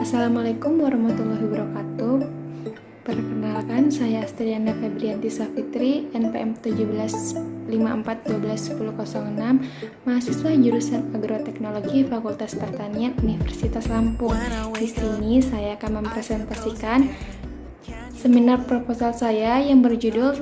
Assalamualaikum warahmatullahi wabarakatuh. Perkenalkan, saya Astriana Febrianti Safitri, NPM 1754121006, mahasiswa jurusan Agroteknologi Fakultas Pertanian Universitas Lampung. Di sini saya akan mempresentasikan seminar proposal saya yang berjudul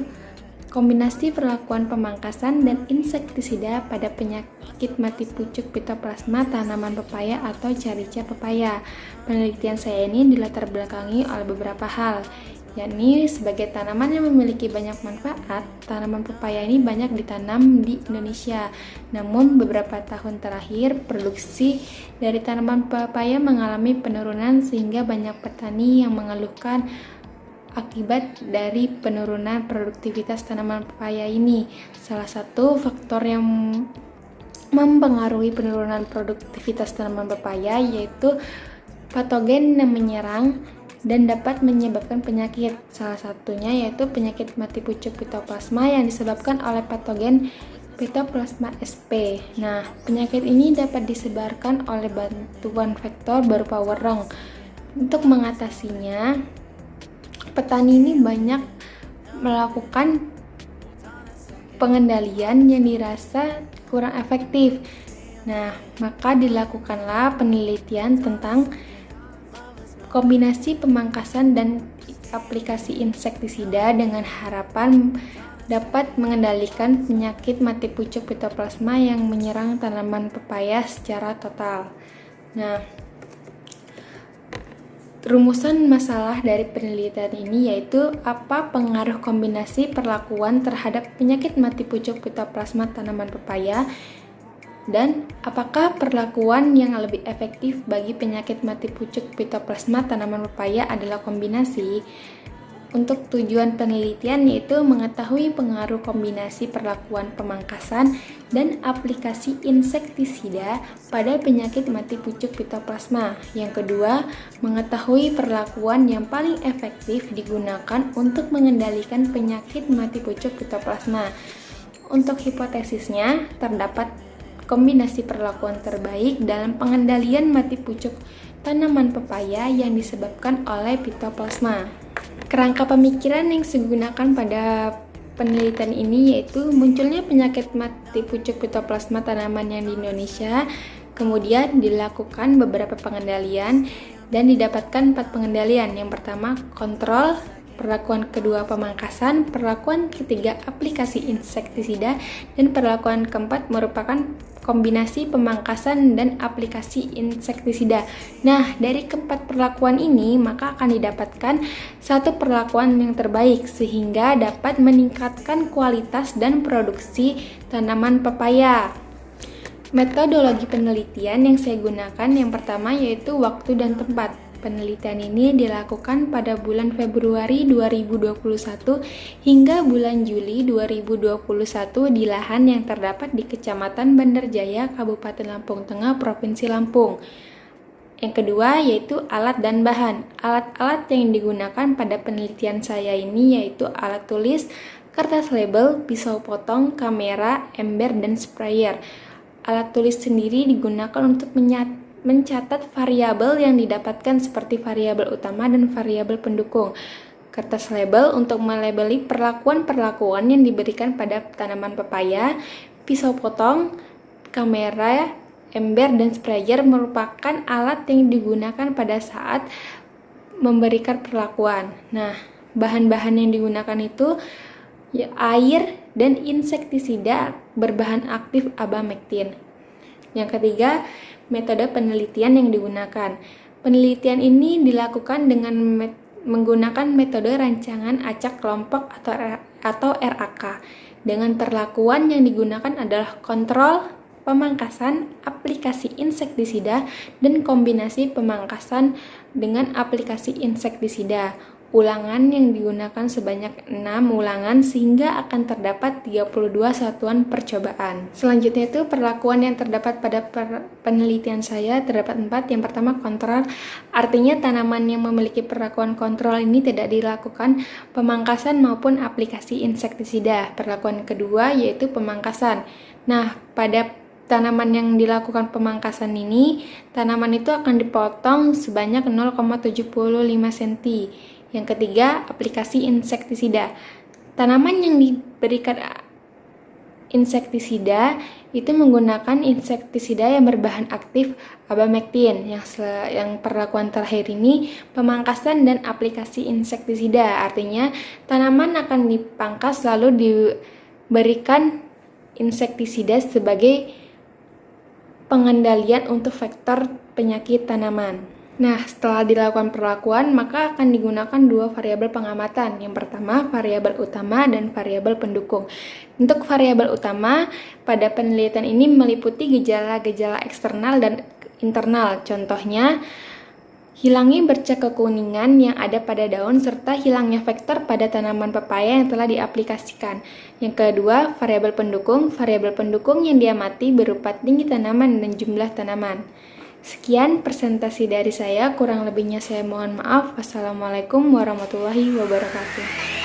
Kombinasi Perlakuan Pemangkasan dan Insektisida pada Penyakit Mati Pucuk Pitoplasma Tanaman Pepaya atau Carica pepaya. Penelitian saya ini dilatar belakangi oleh beberapa hal, yakni sebagai tanaman yang memiliki banyak manfaat, tanaman pepaya ini banyak ditanam di Indonesia. Namun beberapa tahun terakhir produksi dari tanaman pepaya mengalami penurunan sehingga banyak petani yang mengeluhkan akibat dari penurunan produktivitas tanaman pepaya ini. Salah satu faktor yang mempengaruhi penurunan produktivitas tanaman pepaya yaitu patogen yang menyerang dan dapat menyebabkan penyakit. Salah satunya yaitu penyakit mati pucuk pitoplasma yang disebabkan oleh patogen Pitoplasma sp. Nah, penyakit ini dapat disebarkan oleh bantuan vektor berupa wereng. Untuk mengatasinya, petani ini banyak melakukan pengendalian yang dirasa kurang efektif. Nah, maka dilakukanlah penelitian tentang kombinasi pemangkasan dan aplikasi insektisida dengan harapan dapat mengendalikan penyakit mati pucuk pitoplasma yang menyerang tanaman pepaya secara total. Nah, rumusan masalah dari penelitian ini yaitu apa pengaruh kombinasi perlakuan terhadap penyakit mati pucuk pitoplasma tanaman pepaya dan apakah perlakuan yang lebih efektif bagi penyakit mati pucuk pitoplasma tanaman pepaya adalah kombinasi. Untuk tujuan penelitian yaitu mengetahui pengaruh kombinasi perlakuan pemangkasan dan aplikasi insektisida pada penyakit mati pucuk pitoplasma. Yang kedua, mengetahui perlakuan yang paling efektif digunakan untuk mengendalikan penyakit mati pucuk pitoplasma. Untuk hipotesisnya, terdapat kombinasi perlakuan terbaik dalam pengendalian mati pucuk tanaman pepaya yang disebabkan oleh pitoplasma. Kerangka pemikiran yang digunakan pada penelitian ini yaitu munculnya penyakit mati pucuk pitoplasma tanaman yang di Indonesia, kemudian dilakukan beberapa pengendalian dan didapatkan 4 pengendalian. Yang pertama, kontrol, perlakuan kedua pemangkasan, perlakuan ketiga aplikasi insektisida, dan perlakuan keempat merupakan kombinasi pemangkasan dan aplikasi insektisida. Nah, dari keempat perlakuan ini maka akan didapatkan satu perlakuan yang terbaik sehingga dapat meningkatkan kualitas dan produksi tanaman pepaya. Metodologi penelitian yang saya gunakan yang pertama yaitu waktu dan tempat. Penelitian ini dilakukan pada bulan Februari 2021 hingga bulan Juli 2021 di lahan yang terdapat di Kecamatan Bandarjaya, Kabupaten Lampung Tengah, Provinsi Lampung. Yang kedua yaitu alat dan bahan. Alat-alat yang digunakan pada penelitian saya ini yaitu alat tulis, kertas label, pisau potong, kamera, ember, dan sprayer. Alat tulis sendiri digunakan untuk mencatat variabel yang didapatkan seperti variabel utama dan variabel pendukung. Kertas label untuk melabeli perlakuan-perlakuan yang diberikan pada tanaman pepaya. Pisau potong, kamera, ember, dan sprayer merupakan alat yang digunakan pada saat memberikan perlakuan. Nah, bahan-bahan yang digunakan itu air dan insektisida berbahan aktif abamectin. Yang ketiga, metode penelitian yang digunakan. Penelitian ini dilakukan dengan menggunakan metode rancangan acak kelompok atau RAK. Dengan perlakuan yang digunakan adalah kontrol, pemangkasan, aplikasi insektisida, dan kombinasi pemangkasan dengan aplikasi insektisida. Ulangan yang digunakan sebanyak 6 ulangan sehingga akan terdapat 32 satuan percobaan. Selanjutnya itu perlakuan yang terdapat pada penelitian saya terdapat 4. Yang pertama kontrol, artinya tanaman yang memiliki perlakuan kontrol ini tidak dilakukan pemangkasan maupun aplikasi insektisida. Perlakuan kedua yaitu pemangkasan. Nah, pada tanaman yang dilakukan pemangkasan ini, tanaman itu akan dipotong sebanyak 0,75 cm. Yang ketiga, aplikasi insektisida. Tanaman yang diberikan insektisida itu menggunakan insektisida yang berbahan aktif abamectin. Yang perlakuan terakhir ini pemangkasan dan aplikasi insektisida, artinya tanaman akan dipangkas lalu diberikan insektisida sebagai pengendalian untuk vektor penyakit tanaman. Nah, setelah dilakukan perlakuan, maka akan digunakan dua variabel pengamatan. Yang pertama, variabel utama dan variabel pendukung. Untuk variabel utama, pada penelitian ini meliputi gejala-gejala eksternal dan internal. Contohnya, hilangnya bercak kekuningan yang ada pada daun serta hilangnya vektor pada tanaman pepaya yang telah diaplikasikan. Yang kedua, variabel pendukung. Variabel pendukung yang diamati berupa tinggi tanaman dan jumlah tanaman. Sekian presentasi dari saya, kurang lebihnya saya mohon maaf. Wassalamualaikum warahmatullahi wabarakatuh.